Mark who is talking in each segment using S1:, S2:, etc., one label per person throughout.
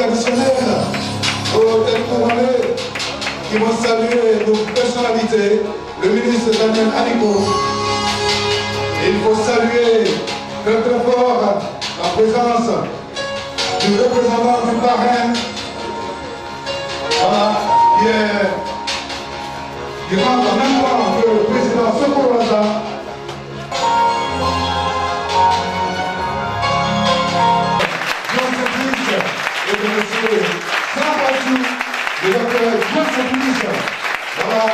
S1: traditionnelle au Télécouronné qui vont saluer nos personnalités, le ministre Daniel Aniko. Et il faut saluer très très fort la présence du représentant du parrain, voilà, qui rentre en même temps que le président Sokolaza. Et de monsieur Saint-Patou, le docteur Joseph Police, voilà,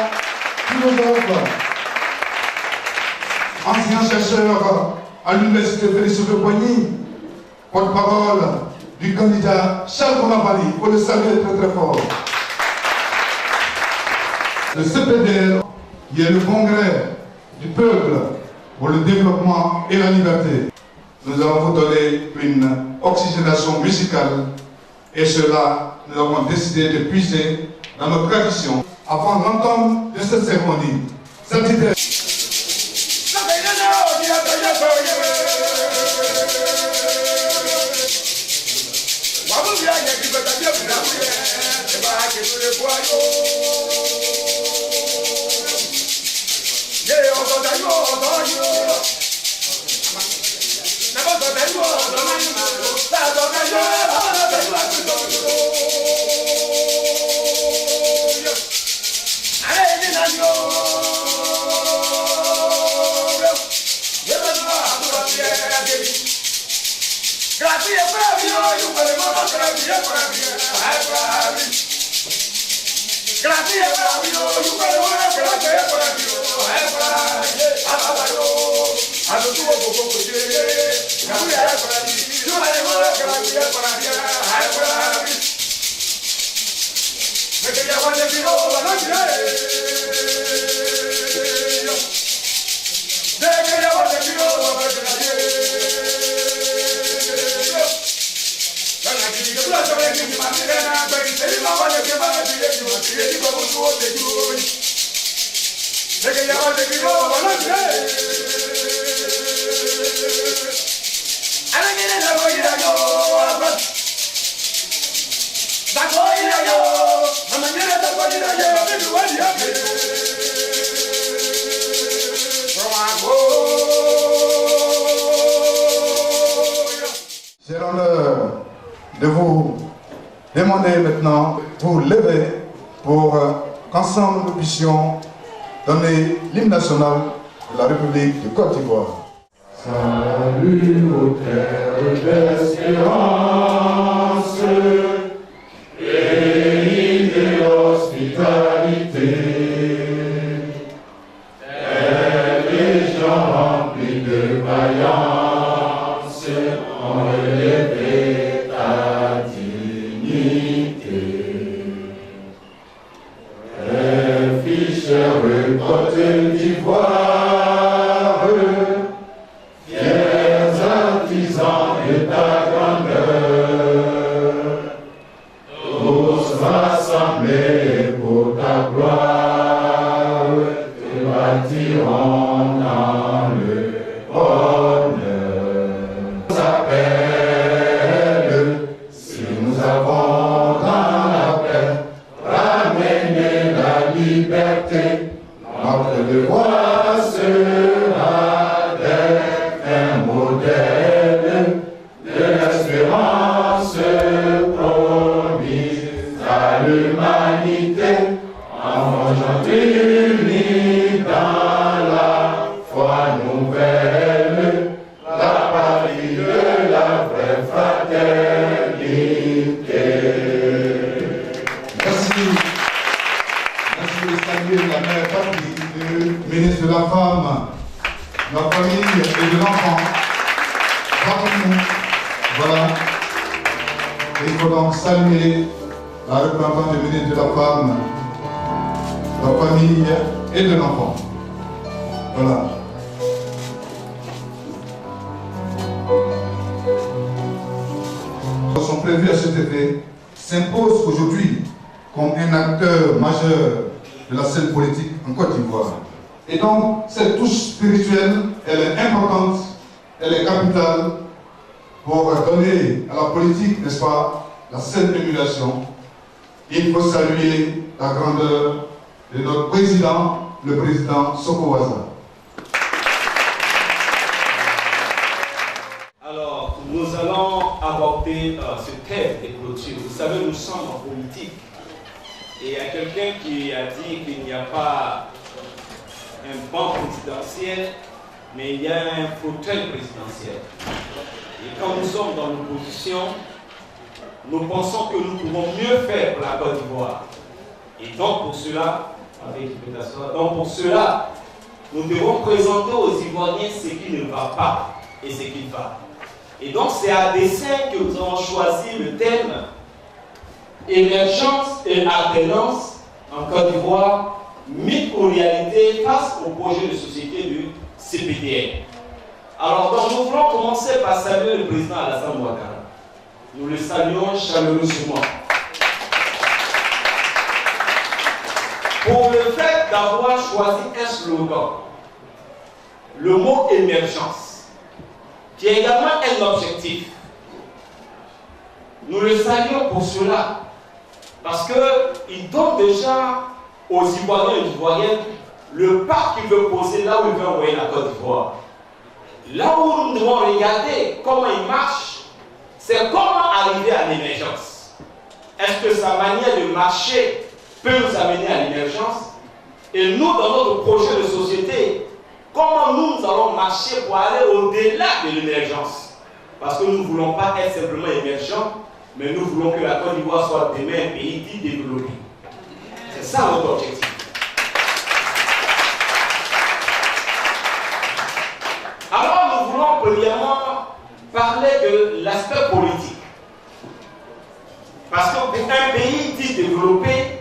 S1: philosophe, ancien chercheur à l'université Félix Houphouët-Boigny, porte-parole du candidat Charles Kounabali, il faut le saluer très très fort. Le CPDR, qui est le congrès du peuple pour le développement et la liberté. Nous avons donné une oxygénation musicale et cela, nous avons décidé de puiser dans nos traditions avant l'entame de cette cérémonie. Cette idée. J'ai l'honneur de vous demander maintenant de vous lever pour qu'ensemble nous puissions donner l'hymne national de la République de Côte d'Ivoire.
S2: Salut aux terres d'espérance, pays de l'hospitalité, les gens remplis de vaillance ont élevé ta dignité. Ficheur Côte d'Ivoire, de ta grandeur, tous rassemblés pour ta gloire, te bâtirons dans le bonheur. Nous appelle, si nous avons dans la paix, ramener la liberté, notre devoir sera d'être un modèle de l'espérance promise à l'humanité, enfants unis dans la foi nouvelle, la patrie de la vraie fraternité.
S1: Merci. Merci de saluer la mère patrie, le ministre de la Femme, de la famille et de l'enfant. Voilà. Il faut donc saluer la représentante du ministre de la Femme, de la famille et de l'enfant. Voilà. Sont prévus à cet effet s'impose aujourd'hui comme un acteur majeur de la scène politique en Côte d'Ivoire. Et donc, cette touche spirituelle, elle est importante, elle est capitale pour donner à la politique, n'est-ce pas, la saine émulation, il faut saluer la grandeur de notre président, le président Sokowaza.
S3: Alors, nous allons aborder ce thème des clôtures. Vous savez, nous sommes en politique. Et il y a quelqu'un qui a dit qu'il n'y a pas un banc présidentiel, mais il y a un fauteuil présidentiel. Et quand nous sommes dans l'opposition, nous pensons que nous pouvons mieux faire pour la Côte d'Ivoire. Et donc pour cela, nous devons présenter aux Ivoiriens ce qui ne va pas et ce qui va. Et donc c'est à dessein que nous avons choisi le thème émergence et alternance en Côte d'Ivoire, mythe ou réalité face au projet de société du CPDL. Alors donc, nous voulons commencer par saluer le président Alassane Ouattara. Nous le saluons chaleureusement. Pour le fait d'avoir choisi un slogan, le mot émergence, qui est également un objectif. Nous le saluons pour cela, parce qu'il donne déjà aux Ivoiriens et Ivoiriennes le pas qu'il veut poser là où il veut envoyer la Côte d'Ivoire. Là où nous devons regarder comment il marche, c'est comment arriver à l'émergence. Est-ce que sa manière de marcher peut nous amener à l'émergence? Et nous, dans notre projet de société, comment nous allons marcher pour aller au-delà de l'émergence? Parce que nous ne voulons pas être simplement émergents, mais nous voulons que la Côte d'Ivoire soit demain un pays dit développé. C'est ça notre objectif. Alors nous voulons premièrement parler de l'aspect politique. Parce que pour un pays dit développé,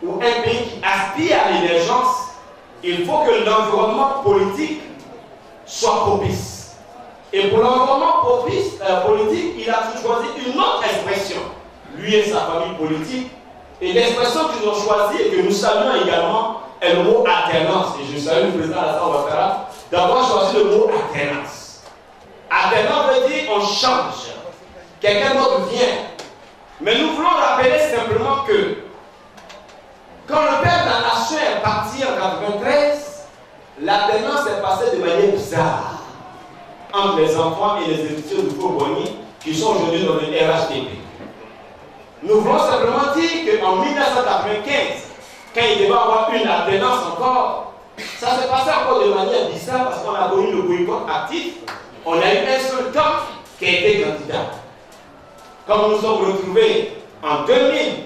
S3: ou un pays qui aspire à l'émergence, il faut que l'environnement politique soit propice. Et pour l'environnement politique, il a choisi une autre expression, lui et sa famille politique. Et l'expression qu'ils ont choisie et que nous saluons également est le mot alternance. Et je salue le président Alassane Ouattara d'avoir choisi le mot alternance. Alternance veut dire on change. Quelqu'un d'autre vient. Mais nous voulons rappeler simplement que quand le père de la nation est parti en 1993, l'alternance est passée de manière bizarre entre les enfants et les étudiants du Fort-Boigny qui sont aujourd'hui dans le RHDP. Nous voulons simplement dire qu'en 1995, quand il devait avoir une alternance encore, ça s'est passé encore de manière bizarre parce qu'on a connu le boycott actif. On a eu un seul camp qui a été candidat. Quand nous nous sommes retrouvés en 2000,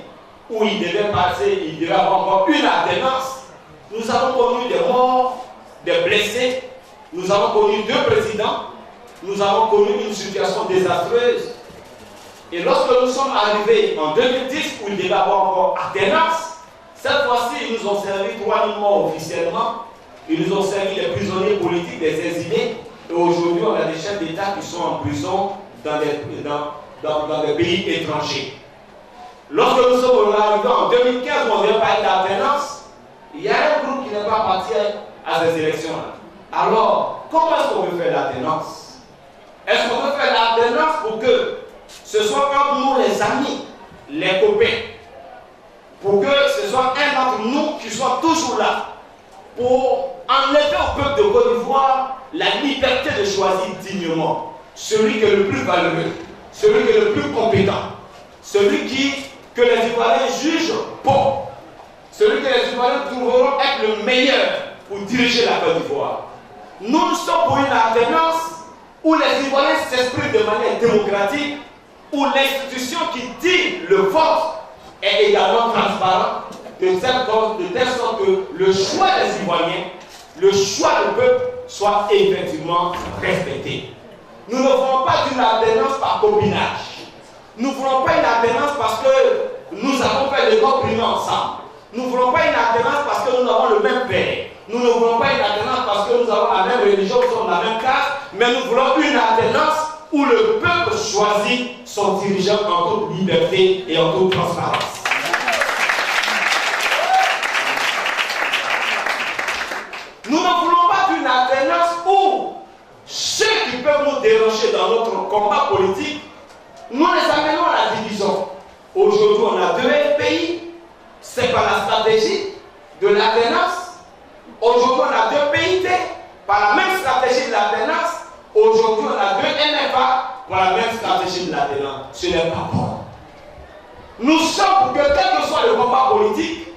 S3: où il devait passer, il devait avoir encore une alternance, nous avons connu des morts, des blessés, nous avons connu 2 présidents, nous avons connu une situation désastreuse. Et lorsque nous sommes arrivés en 2010, où il devait avoir encore alternance, cette fois-ci, ils nous ont servi 3000 morts officiellement, ils nous ont servi des prisonniers politiques, des exilés, et aujourd'hui, on a des chefs d'État qui sont en prison dans des pays étrangers. Lorsque nous sommes arrivés en 2015, où on devait parler d'alternance, il y a un groupe qui n'est pas parti à ces élections-là. Alors, comment est-ce qu'on veut faire l'alternance? Est-ce qu'on veut faire l'alternance pour que ce soit entre nous les amis, les copains, pour que ce soit un d'entre nous qui soit toujours là, pour enlever au peuple de Côte d'Ivoire la liberté de choisir dignement celui qui est le plus valeureux, celui qui est le plus compétent, celui que les Ivoiriens jugent bon, celui que les Ivoiriens trouveront être le meilleur pour diriger la Côte d'Ivoire. Nous sommes pour une alternance où les Ivoiriens s'expriment de manière démocratique, où l'institution qui dit le vote est également transparent, de telle sorte que le choix des Ivoiriens, le choix du peuple soit effectivement respecté. Nous ne voulons pas d'une alternance par copinage. Nous ne voulons pas une alternance parce que nous avons fait l'école primaire ensemble. Nous ne voulons pas une alternance parce que nous avons le même père. Nous ne voulons pas une alternance parce que nous avons la même religion, nous sommes de la même classe, mais nous voulons une alternance où le peuple choisit son dirigeant en toute liberté et en toute transparence. Nous ne voulons pas d'une alternance où ceux qui peuvent nous déranger dans notre combat politique, nous les amenons à la division. Aujourd'hui, on a 2 pays. C'est par la stratégie de l'alternance. Aujourd'hui, on a 2 PIT par la même stratégie de l'alternance. Aujourd'hui, on a 2 MFA par la même stratégie de l'alternance. Ce n'est pas bon. Nous sommes pour que, quel que soit le combat politique,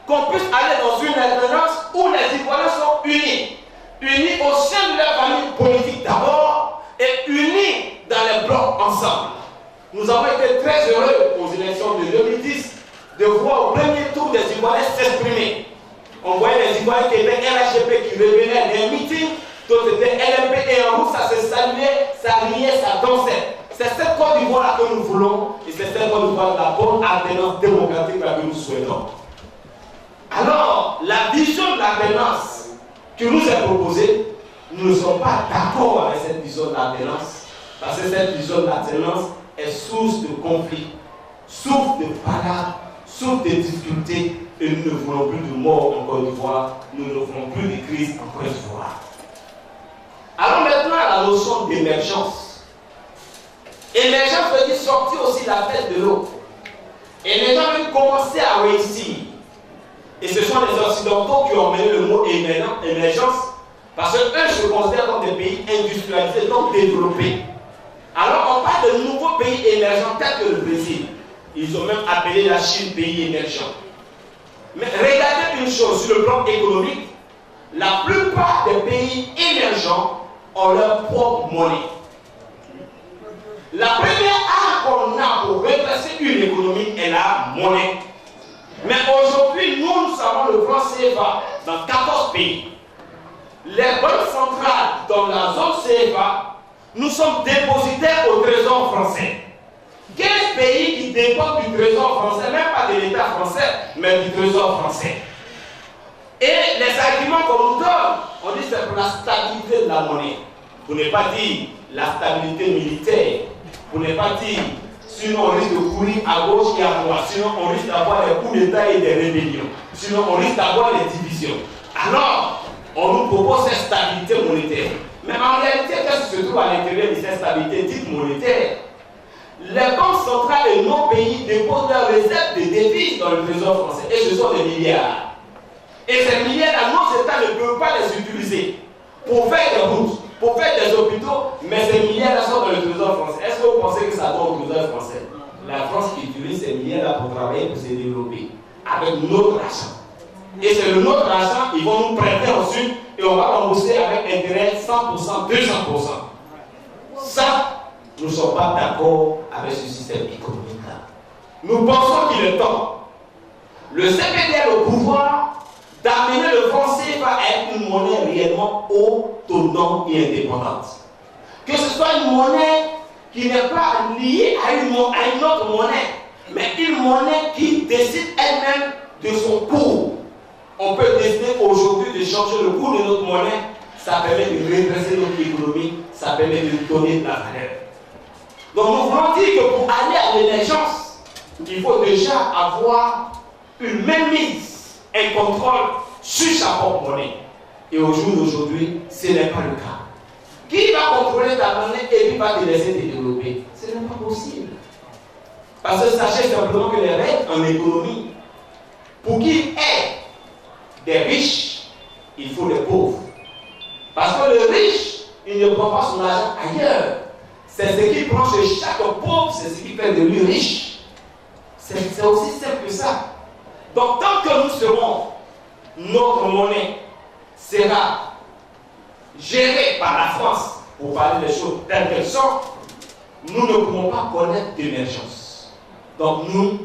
S3: qu'on puisse aller dans une alternance où les Ivoiriens sont unis. Unis au sein de leur famille politique d'abord et unis dans les blocs ensemble. Nous avons été très heureux aux élections de 2010 de voir au premier tour des Ivoiriens s'exprimer. On voyait les Ivoiriens qui étaient RHDP qui revenaient des meetings, d'autres étaient LMP et en route, ça se saluait, ça riait, ça dansait. C'est cette Côte d'Ivoire que nous voulons et c'est cette Côte d'Ivoire la bonne alternance démocratique que nous souhaitons. Alors, la vision de l'alternance qui nous est proposée, nous ne sommes pas d'accord avec cette vision de l'alternance parce que cette vision de l'alternance est source de conflits, source de bagarres, source de difficultés et nous ne voulons plus de morts en Côte d'Ivoire, nous ne voulons plus de crise en Côte d'Ivoire. Alors maintenant, la notion d'émergence. Émergence veut dire sortir aussi la tête de l'eau. Et les gens veulent commencer à réussir. Et ce sont les Occidentaux qui ont mené le mot émergence parce qu'eux se considèrent comme des pays industrialisés, donc développés. Alors on parle de nouveaux pays émergents tels que le Brésil. Ils ont même appelé la Chine pays émergent. Mais regardez une chose sur le plan économique, la plupart des pays émergents ont leur propre monnaie. La première arme qu'on a pour redresser une économie est la monnaie. Mais aujourd'hui, nous savons le franc CFA dans 14 pays. Les banques centrales dans la zone CFA, nous sommes dépositaires au trésor français. 15 pays qui dépendent du trésor français, même pas de l'État français, mais du trésor français. Et les arguments qu'on nous donne, on dit c'est pour la stabilité de la monnaie. Pour ne pas dire la stabilité militaire, pour ne pas dire sinon on risque de courir à gauche et à droite, sinon on risque d'avoir des coups d'État et des rébellions, sinon on risque d'avoir des divisions. Alors, on nous propose cette stabilité monétaire. Mais en réalité, qu'est-ce qui se trouve à l'intérieur de cette stabilité dite monétaire? Les banques centrales et nos pays déposent leurs réserves de devises dans le trésor français. Et ce sont des milliards. Et ces milliards-là, nos États ne peuvent pas les utiliser pour faire des routes, pour faire des hôpitaux, mais ces milliards-là sont dans le trésor français. Est-ce que vous pensez que ça va au trésor français? La France utilise ces milliards-là pour travailler, pour se développer, avec notre argent. Et c'est de notre argent, ils vont nous prêter ensuite, et on va rembourser avec intérêt 100%, 200%. Ça, nous ne sommes pas d'accord avec ce système économique-là. Nous pensons qu'il est temps, le CPDL au pouvoir, d'amener le franc CFA à être une monnaie réellement autonome et indépendante. Que ce soit une monnaie qui n'est pas liée à une autre monnaie, mais une monnaie qui décide elle-même de son cours. On peut décider aujourd'hui de changer le cours de notre monnaie, ça permet de redresser notre économie, ça permet de donner de la valeur. Donc nous voulons dire que pour aller à l'émergence, il faut déjà avoir une mainmise, un contrôle sur sa propre monnaie. Et au jour d'aujourd'hui, ce n'est pas le cas. Qui va contrôler ta monnaie et puis va te laisser te développer? Ce n'est pas possible. Parce que sachez simplement que les règles en économie, pour qu'il y ait des riches, il faut des pauvres. Parce que le riche, il ne prend pas son argent ailleurs. C'est ce qu'il prend chez chaque pauvre, c'est ce qui fait de lui riche. C'est aussi simple que ça. Donc tant que nous serons, notre monnaie sera gérée par la France, pour parler des choses telles qu'elles sont, nous ne pouvons pas connaître d'émergence. Donc nous,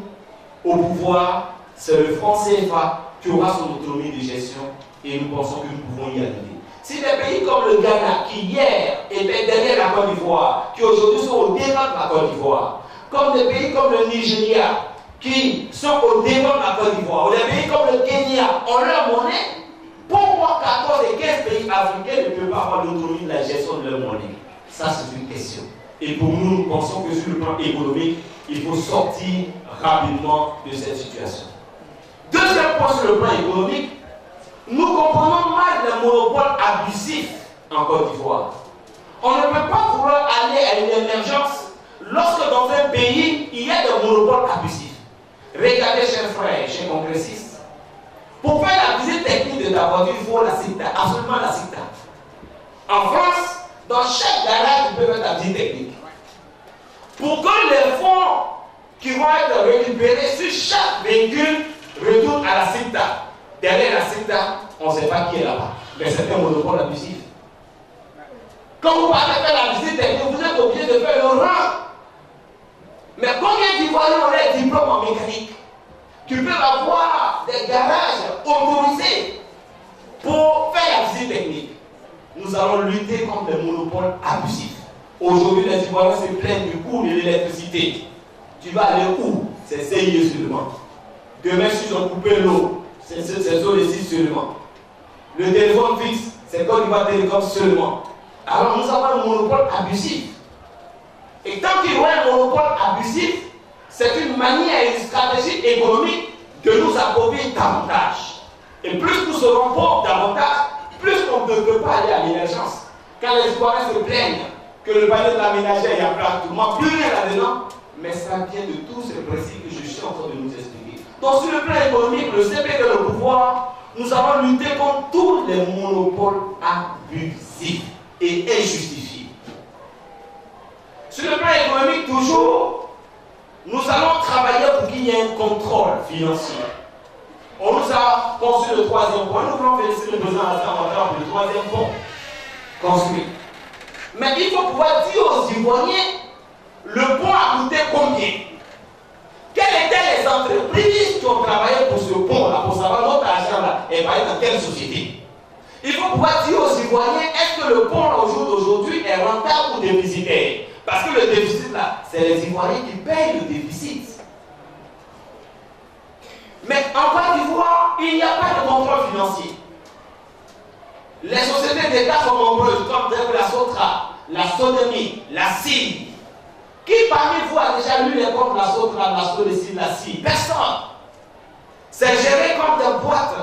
S3: au pouvoir, c'est le franc CFA qui aura son autonomie de gestion et nous pensons que nous pouvons y arriver. Si des pays comme le Ghana, qui hier étaient derrière la Côte d'Ivoire, qui aujourd'hui sont au devant de la Côte d'Ivoire, comme des pays comme le Nigeria, qui sont au devant de la Côte d'Ivoire, ou des pays comme le Kenya ont leur monnaie, pourquoi 14 et 15 pays africains ne peuvent pas avoir l'autonomie de la gestion de leur monnaie? Ça, c'est une question. Et pour nous, nous pensons que sur le plan économique, il faut sortir rapidement de cette situation. Deuxième point sur le plan économique, nous comprenons mal le monopole abusif en Côte d'Ivoire. On ne peut pas vouloir aller à une émergence lorsque dans un pays, il y a des des monopoles abusifs. Regardez, chers frères, chers congressistes, pour faire la visite technique de ta voiture, il faut la CICTA, absolument la CICTA. En France, dans chaque garage, tu peux faire ta visite technique. Pour que les fonds qui vont être récupérés sur chaque véhicule retournent à la CICTA. Derrière la CICTA, on ne sait pas qui est là-bas. Mais c'est un monopole abusif. Quand vous partez faire la visite technique, vous êtes obligé de faire le rang. Mais combien d'Ivoiriens ont les diplômes en mécanique? Tu peux avoir des garages autorisés pour faire la visite technique. Nous allons lutter contre les monopoles abusifs. Aujourd'hui, les Ivoiriens se plaignent du coût de l'électricité. Tu vas aller où? C'est CIE seulement. Demain, si on coupe l'eau, c'est sur les sites seulement. Le téléphone fixe, c'est Côte d'Ivoire Télécom seulement. Alors nous avons un monopole abusif. Et tant qu'il y aura un monopole abusif, c'est une manière et une stratégie économique de nous approprier davantage. Et plus nous serons pauvres davantage, plus on ne peut pas aller à l'émergence. Quand les Ivoiriens se plaignent que le panier de la ménagère est à plat, tout le monde, plus rien là-dedans, mais ça vient de tous ces principes que je suis en train de nous expliquer. Donc sur le plan économique, le CPD de le pouvoir, nous allons lutter contre tous les monopoles abusifs et injustifiés. Sur le plan économique, toujours, nous allons travailler pour qu'il y ait un contrôle financier. On nous a construit le troisième pont. Nous voulons féliciter le président Alassane Ouattara pour le troisième pont construit. Mais il faut pouvoir dire aux Ivoiriens, le pont a coûté combien? Quelles étaient les entreprises qui ont travaillé pour ce pont-là, pour savoir notre argent-là, et par dans quelle société? Il faut pouvoir dire aux Ivoiriens, est-ce que le pont au jour d'aujourd'hui est rentable ou déficitaire? Parce que le déficit là, c'est les Ivoiriens qui payent le déficit. Mais en Côte d'Ivoire, il n'y a pas de contrôle financier. Les sociétés d'État sont nombreuses, comme la Sotra, la Sodomie, la CIE. Qui parmi vous a déjà lu les comptes de la Sotra, la Sodomie, la CIE? Personne. C'est géré comme des boîtes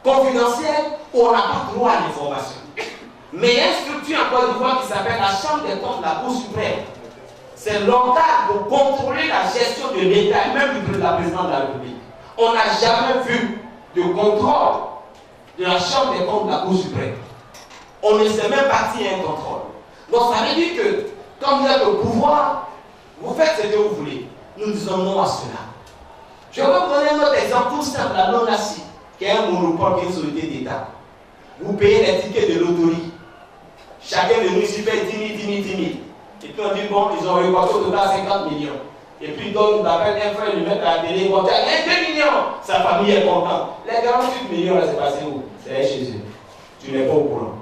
S3: confidentielles où on n'a pas droit à l'information. Mais il y a une structure en Côte d'Ivoire qui s'appelle la Chambre des comptes de la Cour suprême. C'est l'organe pour contrôler la gestion de l'État et même de la présidente de la République. On n'a jamais vu de contrôle de la Chambre des comptes de la Cour suprême. On ne sait même pas s'il y a un contrôle. Donc ça veut dire que quand vous êtes au pouvoir, vous faites ce que vous voulez. Nous disons non à cela. Je vais vous donner un autre exemple tout simple, la non-assis, qui est un monopole, qui est une société d'État. Vous payez les tickets de loterie. Chacun de nous ici fait 10 000, 10 000, 10 000. Et puis on dit, bon, ils ont récolté au total 50 millions. Et puis donc, nous appelle un frère, lui met à la télé, il dit, il y a 2 millions. Sa famille est contente. Les 48 millions, là, c'est passé où? C'est chez eux. Tu n'es pas au courant.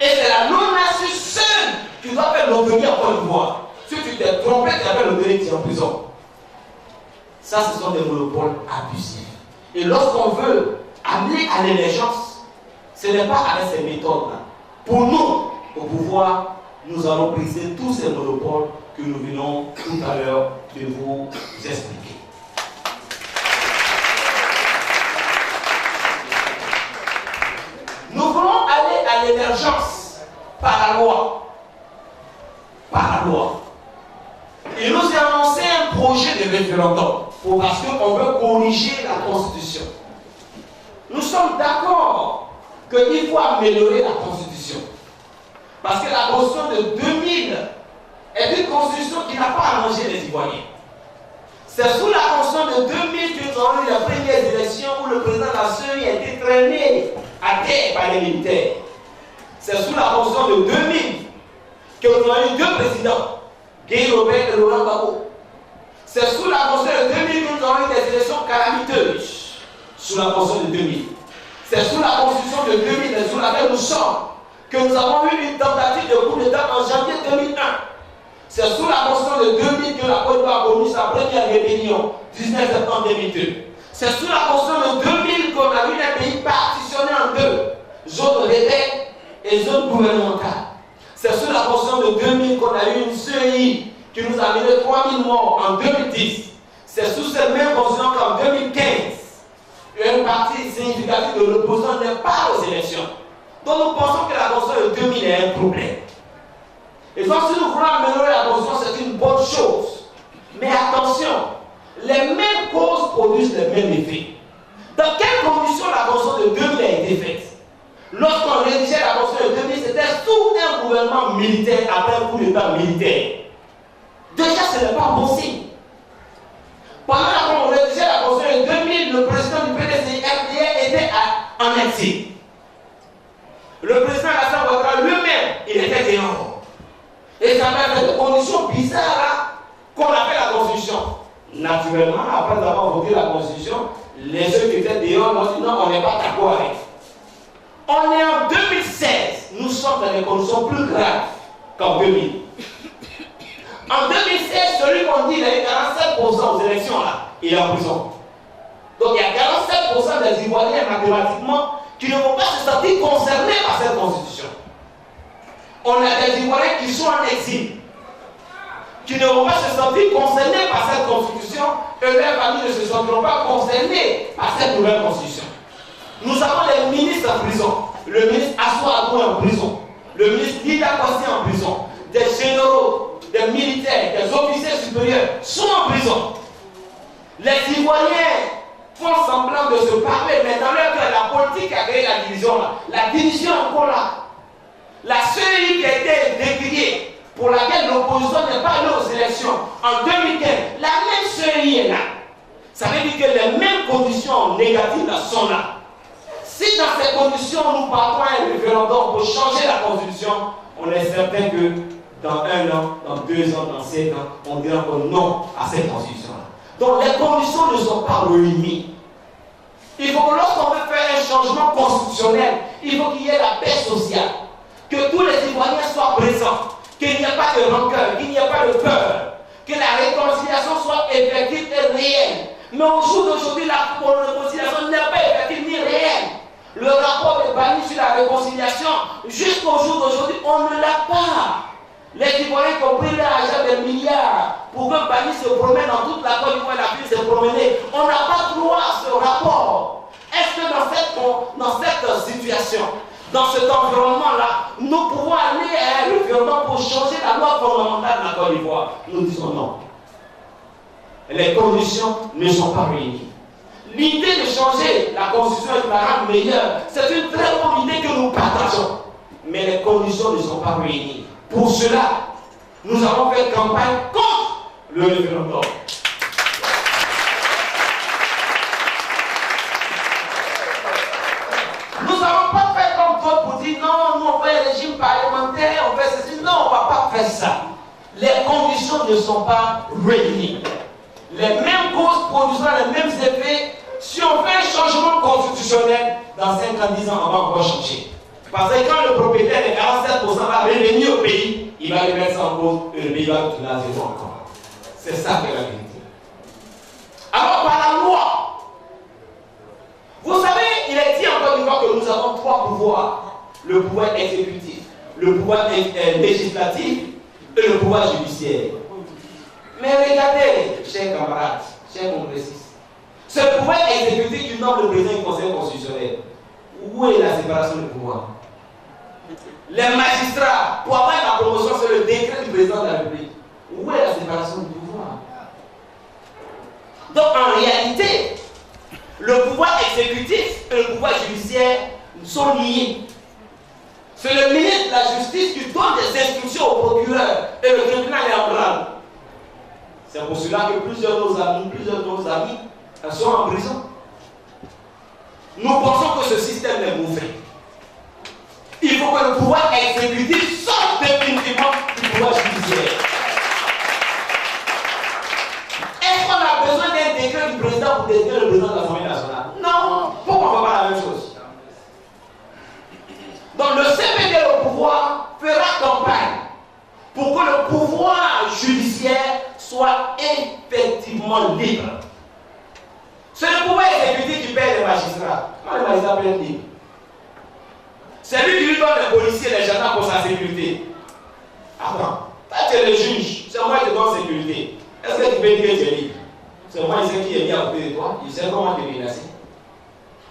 S3: Et c'est la non-assis seule qui doit faire loterie en Côte d'Ivoire. Si tu t'es trompé, tu as fait loterie, tu es en prison. Ça, ce sont des monopoles abusifs. Et lorsqu'on veut amener à l'émergence, ce n'est pas avec ces méthodes-là. Pour nous, au pouvoir, nous allons briser tous ces monopoles que nous venons tout à l'heure de vous expliquer. Nous voulons aller à l'émergence par la loi. Par la loi. Il nous a annoncé un projet de référendum parce qu'on veut corriger la Constitution. Nous sommes d'accord qu'il faut améliorer la Constitution. Parce que la Constitution de 2000 est une Constitution qui n'a pas arrangé les Ivoiriens. C'est sous la Constitution de 2000 que nous avons eu les premières élections où le président de la CEI a été traîné à terre par les militaires. C'est sous la Constitution de 2000 que nous avons eu 2 présidents, Guy Robert et Laurent Gbagbo. C'est sous la Constitution de 2000 que nous avons eu des élections calamiteuses. Sous la Constitution de 2000. C'est sous la Constitution de 2000 et sous laquelle nous sommes que nous avons eu une tentative de coup d'État en janvier 2001. C'est sous la Constitution de 2000 que la Côte d'Ivoire a connu sa première rébellion, 19 septembre 2002. C'est sous la Constitution de 2000 qu'on a vu un pays partitionné en 2, zone rebelle et zone gouvernementale. C'est sous la Constitution de 2000 qu'on a eu une CEI qui nous a mené 3000 morts en 2010. C'est sous cette même Constitution qu'en 2015, une partie significative de l'opposition n'est pas aux élections. Donc nous pensons que la Constitution de 2000 est un problème. Et donc si nous voulons améliorer la Constitution, c'est une bonne chose. Mais attention, les mêmes causes produisent les mêmes effets. Dans quelles conditions la Constitution de 2000 a été faite? Lorsqu'on rédigeait la Constitution de 2000, c'était sous un gouvernement militaire après un coup d'État militaire. Déjà, ce n'est pas bon signe. Pendant qu'on rédigeait la Constitution de 2000, le président du PDC-RDR était en exil. Le président Alassane Ouattara lui-même, il était dehors. Et ça m'a fait des conditions bizarres qu'on a fait la Constitution. Naturellement, après avoir voté la Constitution, les ceux qui étaient dehors ont dit non, on n'est pas d'accord avec. On est en 2016, nous sommes dans des conditions plus graves qu'en 2000. En 2016, celui qu'on dit il a eu 47% aux élections là, il est en prison. Donc il y a 47% des Ivoiriens mathématiquement qui ne vont pas se sentir concernés par cette constitution. On a des Ivoiriens qui sont en exil, qui ne vont pas se sentir concernés par cette constitution, et leurs familles ne se sentiront pas concernés par cette nouvelle constitution. Nous avons les ministres en prison, le ministre Assoua Abou en prison, le ministre Dida Kwasi en prison, des généraux, des militaires, des officiers supérieurs sont en prison. Les Ivoiriens font semblant de se parler, mais dans leur cœur, la politique a créé la division là. La division est encore là. La CEI qui a été décriée, pour laquelle l'opposition n'est pas allée aux élections en 2015, la même CEI est là. Ça veut dire que les mêmes conditions négatives là sont là. Si dans ces conditions nous partons à un référendum pour changer la constitution, on est certain que dans 1 an, dans 2 ans, dans 7 ans, on dira encore non à cette constitution-là. Donc les conditions ne sont pas réunies. Il faut que lorsqu'on veut faire un changement constitutionnel, il faut qu'il y ait la paix sociale, que tous les Ivoiriens soient présents, qu'il n'y ait pas de rancœur, qu'il n'y ait pas de peur, que la réconciliation soit effective et réelle. Mais au jour d'aujourd'hui, la réconciliation n'est pas effective ni réelle. Le rapport est banni sur la réconciliation. Jusqu'au jour d'aujourd'hui, on ne l'a pas. Les Ivoiriens qui ont pris l'argent des milliards pour que Bani se promène dans toute la Côte d'Ivoire et la ville se promener. On n'a pas droit à ce rapport. Est-ce que dans cette situation, dans cet environnement-là, nous pouvons aller à un référendum pour changer la loi fondamentale de la Côte d'Ivoire? Nous disons non. Les conditions ne sont pas réunies. L'idée de changer la constitution et de la rendre meilleure, c'est une très bonne idée que nous partageons. Mais les conditions ne sont pas réunies. Pour cela, nous avons fait campagne contre le référendum. Nous n'avons pas fait comme d'autres pour dire non, nous on fait un régime parlementaire, on fait ceci. Non, on ne va pas faire ça. Les conditions ne sont pas réunies. Les mêmes causes produisent les mêmes effets. Si on fait un changement constitutionnel, dans 5 ans, 10 ans, on va encore changer. Parce que quand le propriétaire de 47% va revenir au pays, il va remettre ça en cause et le pays va tourner à zéro encore. C'est ça qui est la vérité. Alors, par la loi, vous savez, il est dit encore une fois que nous avons 3 pouvoirs. Le pouvoir exécutif, le pouvoir législatif et le pouvoir judiciaire. Mais regardez, chers camarades, chers congressistes, ce pouvoir exécutif qui nomme le président du Conseil constitutionnel, où est la séparation du pouvoir? Les magistrats, pour avoir la promotion, c'est le décret du président de la République. Où est la séparation du pouvoir? Donc en réalité, le pouvoir exécutif et le pouvoir judiciaire sont liés. C'est le ministre de la Justice qui donne des instructions au procureur et le tribunal est en branle. C'est pour cela que plusieurs de nos amis sont en prison. Nous pensons que ce système est mauvais. Il faut que le pouvoir exécutif sorte définitivement du pouvoir judiciaire. Est-ce qu'on a besoin d'un décret du président pour désigner le président de l'Assemblée nationale? Non. Pourquoi on ne fait pas la même chose? Donc le CPD au pouvoir fera campagne pour que le pouvoir judiciaire soit effectivement libre. C'est le pouvoir exécutif qui paye les magistrats. Quand les magistrats payent libre. C'est lui qui lui donne les policiers et les gendarmes pour sa sécurité. Attends, toi tu es le juge, c'est moi qui te donne sécurité. Est-ce que tu peux dire que tu es libre? C'est moi qui est mis à côté de toi, il sait comment te menacer.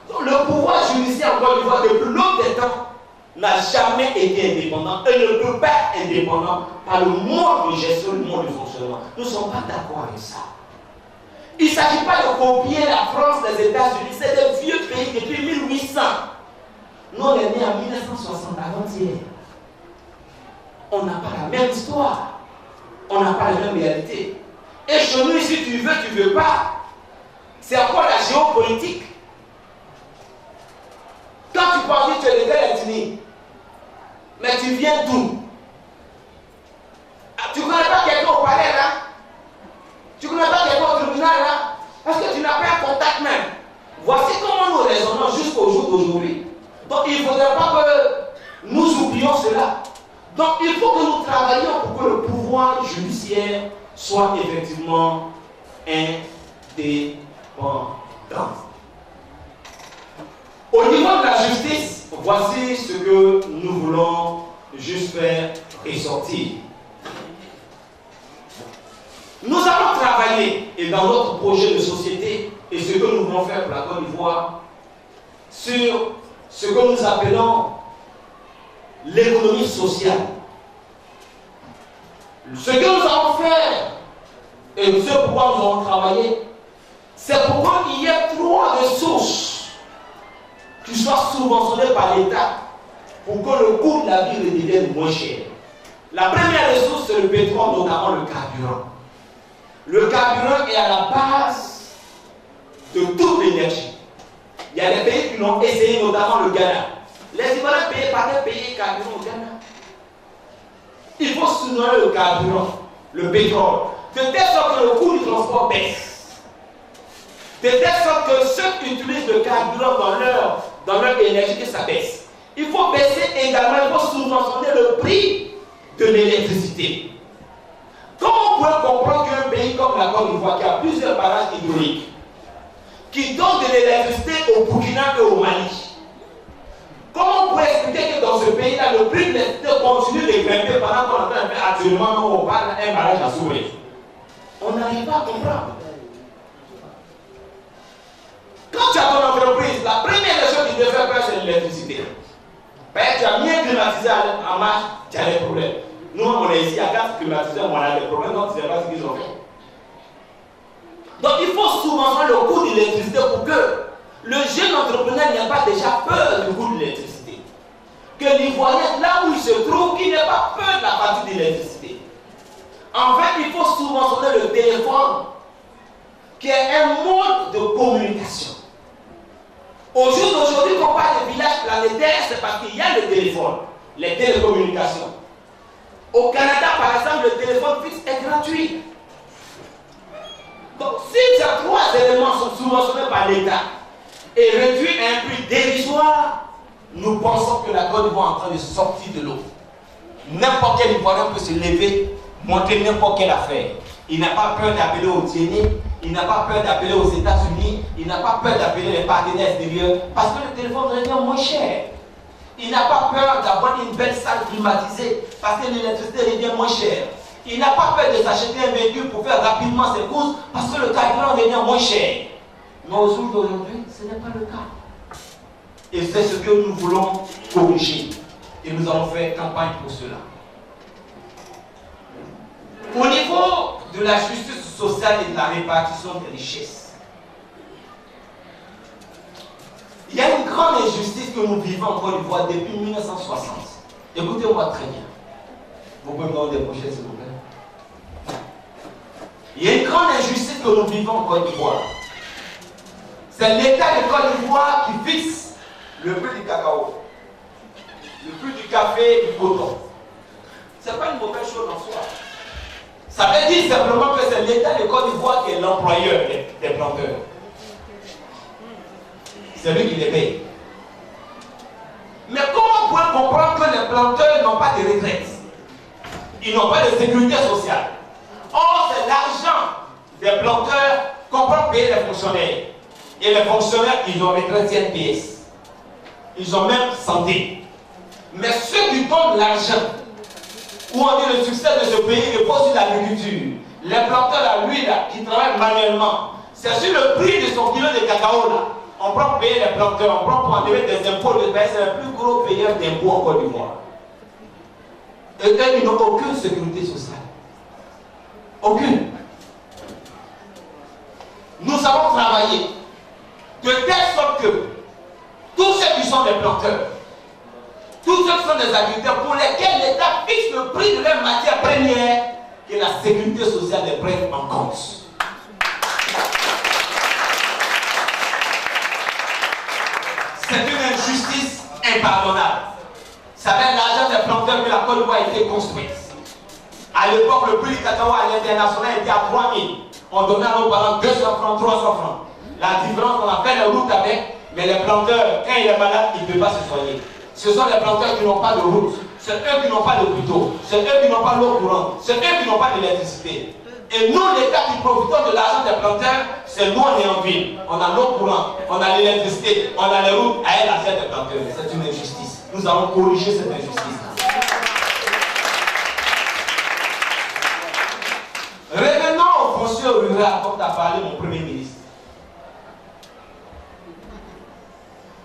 S3: Donc le pouvoir judiciaire en Côte d'Ivoire depuis longtemps des temps n'a jamais été été indépendant et ne peut pas être indépendant par le mode de gestion, le mode de fonctionnement. Nous ne sommes pas d'accord avec ça. Il ne s'agit pas de copier la France, les États-Unis, c'est des vieux pays depuis 1800. Nous, on est nés en 1960, avant-hier. On n'a pas la même histoire. On n'a pas la même réalité. Et chez nous, si tu veux pas. C'est encore la géopolitique. Quand tu penses que tu es le gars ethnique, mais tu viens d'où? Tu ne connais pas quelqu'un au palais là? Tu ne connais pas quelqu'un au tribunal là? Parce que tu n'as pas un contact même. Voici comment nous raisonnons jusqu'au jour d'aujourd'hui. Donc il ne faudrait pas que nous oublions cela. Donc il faut que nous travaillions pour que le pouvoir judiciaire soit effectivement indépendant. Au niveau de la justice, voici ce que nous voulons juste faire ressortir. Nous allons travailler, et dans notre projet de société, et ce que nous voulons faire pour la Côte d'Ivoire, sur ce que nous appelons l'économie sociale. Ce que nous allons faire, et ce pourquoi nous allons travailler, c'est pourquoi il y a 3 ressources qui soient subventionnées par l'État pour que le coût de la vie redevienne moins cher. La première ressource, c'est le pétrole, notamment le carburant. Le carburant est à la base de toute l'énergie. Il y a des pays qui l'ont essayé, notamment le Ghana. Les Ivoiriens payaient par des pays carburant au Ghana. Il faut soutenir le carburant, le pétrole, de telle sorte que le coût du transport baisse. De telle sorte que ceux qui utilisent le carburant dans leur énergie, que ça baisse. Il faut baisser également, il faut subventionner le prix de l'électricité. Comment on peut comprendre qu'un pays comme la Côte d'Ivoire, qui a plusieurs barrages hydrauliques, qui donne de l'électricité au Burkina et au Mali, comment on peut expliquer que dans ce pays-là, le prix de l'électricité continue de grimper pendant qu'on est en train de faire actuellement, on parle d'un barrage à s'ouvrir? On n'arrive pas à comprendre. Quand tu as ton entreprise, la première chose qui te fait peur, c'est l'électricité. Ben, tu as bien climatisé en marche, tu as des problèmes. Nous, on est ici à 4 climatiseurs, on a des problèmes, donc tu ne sais pas ce qu'ils ont fait. Donc, il faut subventionner le coût de l'électricité pour que le jeune entrepreneur n'ait pas déjà peur du coût de l'électricité. Que l'Ivoirien, là où il se trouve, qu'il n'ait pas peur de la partie de l'électricité. En fait, il faut subventionner le téléphone, qui est un mode de communication. Au jour d'aujourd'hui, quand on parle de village planétaire, c'est parce qu'il y a le téléphone, les télécommunications. Au Canada, par exemple, le téléphone fixe est gratuit. Donc, si ces 3 éléments sont subventionnés par l'État et réduits à un prix dérisoire, nous pensons que la Côte d'Ivoire est en train de sortir de l'eau. N'importe quel Ivoirien peut se lever, monter n'importe quelle affaire. Il n'a pas peur d'appeler au Tiéné, il n'a pas peur d'appeler aux États-Unis, il n'a pas peur d'appeler les partenaires extérieurs, parce que le téléphone devient moins cher. Il n'a pas peur d'avoir une belle salle climatisée, parce que l'électricité devient moins chère. Il n'a pas peur de s'acheter un véhicule pour faire rapidement ses courses, parce que le carburant devient moins cher. Mais au jour d'aujourd'hui, ce n'est pas le cas. Et c'est ce que nous voulons corriger. Et nous allons faire campagne pour cela. Au niveau de la justice sociale et de la répartition des richesses, il y a une grande injustice que nous vivons en Côte d'Ivoire depuis 1960. Écoutez-moi très bien. Vous pouvez me donner des prochaines, s'il vous plaît. Il y a une grande injustice que nous vivons en Côte d'Ivoire. C'est l'État de Côte d'Ivoire qui fixe le prix du cacao, le prix du café, du coton. Ce n'est pas une mauvaise chose en soi. Ça veut dire simplement que c'est l'État de Côte d'Ivoire qui est l'employeur des planteurs. C'est lui qui les paye. Mais comment on peut comprendre que les planteurs n'ont pas de retraite? Ils n'ont pas de sécurité sociale. Or, c'est l'argent des planteurs qu'on peut payer les fonctionnaires. Et les fonctionnaires, ils ont retraite CNPS. Ils ont même santé. Mais ceux qui donnent l'argent, où on dit le succès de ce pays repose sur l'agriculture. Les planteurs à l'huile qui travaillent manuellement, c'est sur le prix de son kilo de cacao là. On peut payer les planteurs, on peut enlever des impôts, c'est le plus gros payeur d'impôts en Côte d'Ivoire. Et eux, ils n'ont aucune sécurité sociale. Aucune. Nous avons travaillé de telle sorte que tous ceux qui sont des planteurs, tous ceux qui sont des agriculteurs pour lesquels l'État fixe le prix de leurs matières premières, que la sécurité sociale les prenne en compte. C'est une injustice impardonnable. Ça va être l'argent des planteurs que la Côte d'Ivoire a été construite. À l'époque, le prix du cacao à l'international était à 3 000. On donnait à nos parents 200 francs, 300 francs. La différence, on a fait les routes avec, mais les planteurs, quand il est malade, il ne peut pas se soigner. Ce sont les planteurs qui n'ont pas de route. C'est eux qui n'ont pas d'hôpitaux. C'est eux qui n'ont pas d'eau courante. C'est eux qui n'ont pas d'électricité. Et nous, l'État qui profitons de l'argent des planteurs, c'est nous, on est en ville. On a l'eau courante, on a l'électricité, on a les routes, à l'argent des planteurs. C'est une injustice. Nous allons corriger cette injustice. Revenons au foncier rural, comme tu as parlé, mon Premier ministre.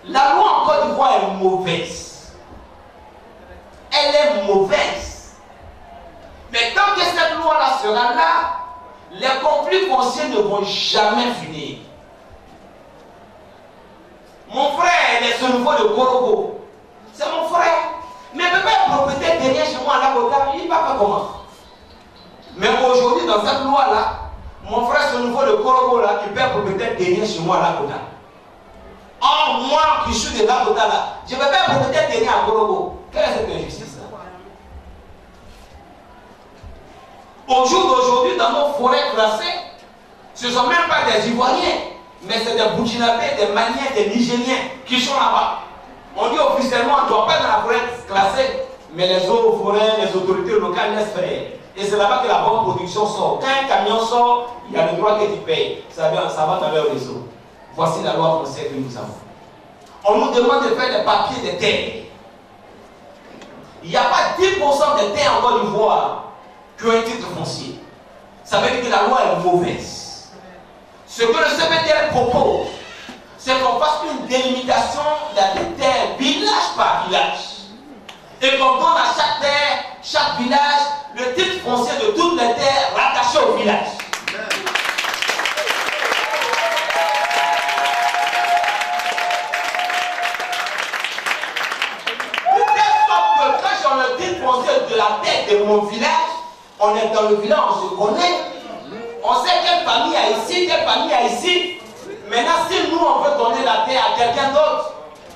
S3: La loi en Côte d'Ivoire est mauvaise. Elle est mauvaise. Mais tant que cette loi-là sera là, les conflits fonciers ne vont jamais finir. Mon frère est ce nouveau de Korogo. C'est mon frère. Mais il ne peut pas être propriétaire derrière chez moi à la Côte, il va pas comment. Mais aujourd'hui, dans cette loi-là, mon frère, ce nouveau de Korogo-là, il peut être propriétaire derrière chez moi à la Côte. Or, moi qui suis de la Côte là, je ne peux pas être propriétaire derrière à Korogo. Quelle est cette injustice-là? Au jour d'aujourd'hui, dans nos forêts classées, ce ne sont même pas des Ivoiriens, mais c'est des Burkinabés, des Maliens, des Nigériens qui sont là-bas. On dit officiellement, on ne doit pas être dans la forêt classée, mais les eaux forêts, les autorités locales laissent faire. Et c'est là-bas que la bonne production sort. Quand un camion sort, il y a le droit que tu payes. Ça va dans le réseau. Voici la loi foncière que nous avons. On nous demande de faire des papiers de terre. Il n'y a pas 10% de terre en Côte d'Ivoire qui ont un titre foncier. Ça veut dire que la loi est mauvaise. Ce que le CPTL propose, c'est qu'on fasse une délimitation des terres village par village. Et qu'on donne à chaque terre, chaque village, le titre foncier de toutes les terres rattachées au village. De telle sorte que quand j'ai le titre foncier de la terre de mon village, on est dans le village, on se connaît. On sait quelle famille a ici, quelle famille a ici. Maintenant, si nous, on veut donner la terre à quelqu'un d'autre,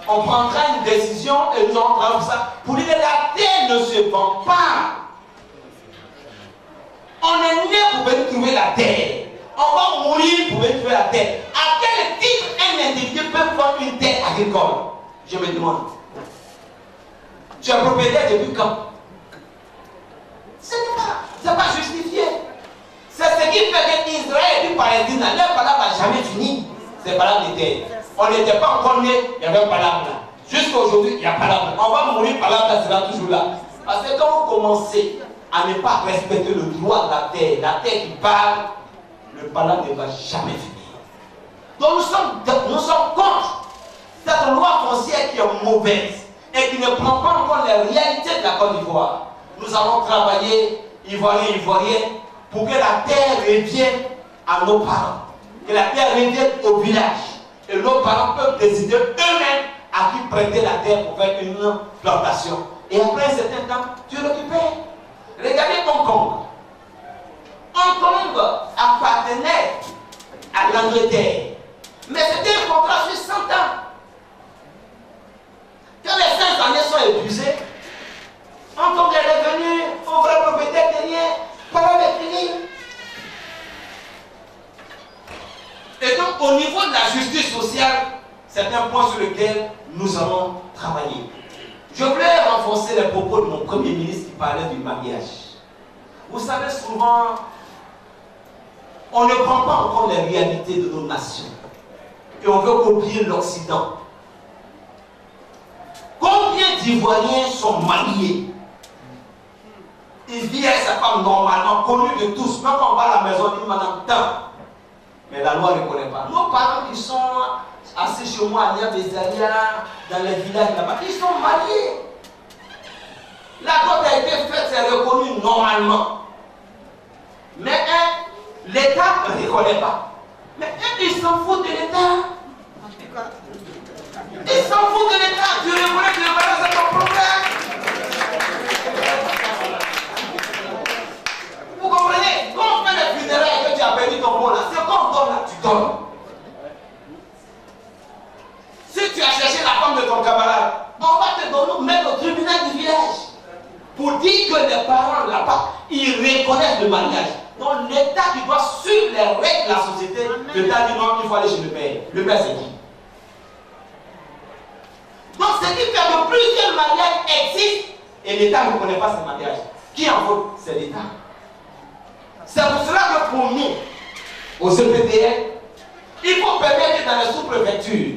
S3: on prendra une décision et nous allons prendre ça pour dire que la terre ne se vend pas. On est né pour venir trouver la terre. On va mourir pour venir trouver la terre. À quel titre un individu peut prendre une terre agricole? Je me demande. Tu es propriétaire depuis quand? Ce n'est pas justifié. C'est ce qui fait qu'Israël et puis Palestine, leur palabre n'a jamais fini. C'est palabre de terre. On n'était pas encore né, il y avait un palabre là. Jusqu'à aujourd'hui, il y a palabre. On va mourir, palabre là sera toujours là. Parce que quand vous commencez à ne pas respecter le droit de la terre qui parle, le palabre ne va jamais finir. Donc nous sommes contre cette loi foncière qui est mauvaise et qui ne prend pas en compte les réalités de la Côte d'Ivoire. Nous allons travailler, Ivoiriens, pour que la terre revienne à nos parents. Que la terre revienne au village. Et nos parents peuvent décider eux-mêmes à qui prêter la terre pour faire une plantation. Et après un certain temps, tu récupères. Regardez Hong Kong. Hong Kong appartenait à l'Angleterre. Mais c'était un contrat sur 100 ans. Quand les 5 années sont épuisées, Hong Kong est devenu un vrai propriétaire derrière. Parole est finie. Et donc, au niveau de la justice sociale, c'est un point sur lequel nous allons travailler. Je voulais renforcer les propos de mon Premier ministre qui parlait du mariage. Vous savez, souvent, on ne prend pas en compte les réalités de nos nations. Et on veut copier l'Occident. Combien d'Ivoiriens sont mariés? Il vit avec sa femme normalement, connue de tous. Même quand on va à la maison, on dit madame tant. Mais la loi ne reconnaît pas. Nos parents qui sont assis chez moi à Nia-Bézaria, dans les villages là-bas, ils sont mariés. La dot a été faite, c'est normalement. Mais l'État ne reconnaît pas. Mais ils s'en foutent de l'État. Ils s'en foutent de l'État. Tu reconnais, c'est ton problème. Vous comprenez? Quand on fait les funérailles et que tu as perdu ton mot là, c'est quand on donne là, tu donnes. Si tu as cherché la femme de ton camarade, on va te donner, mettre au tribunal du village pour dire que les parents là-bas, ils reconnaissent le mariage. Donc l'État qui doit suivre les règles de la société, l'État dit non, il faut aller chez le père. Le père c'est qui? Donc ce qui fait que plusieurs mariages existent et l'État ne reconnaît pas ces mariages. Qui en faute? C'est l'État. C'est pour cela que pour nous, au CPDL, il faut permettre dans les sous-préfectures,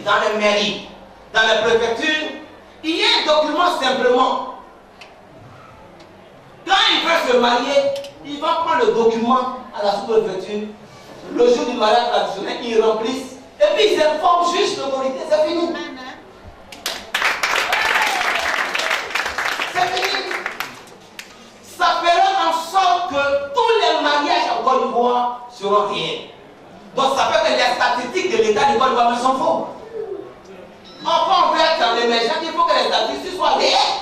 S3: dans les mairies, dans les préfectures, il y a un document simplement. Quand il veut se marier, il va prendre le document à la sous-préfecture. Le jour du mariage traditionnel, il remplisse. Et puis il s'informe juste l'autorité, c'est fini. C'est fini. Ça fera en sorte que tous les mariages en Côte d'Ivoire seront réels. Donc ça fait que les statistiques de l'État du Côte d'Ivoire ne sont faux. Enfin, on veut être dans l'émergence, il faut que les statistiques soient réelles.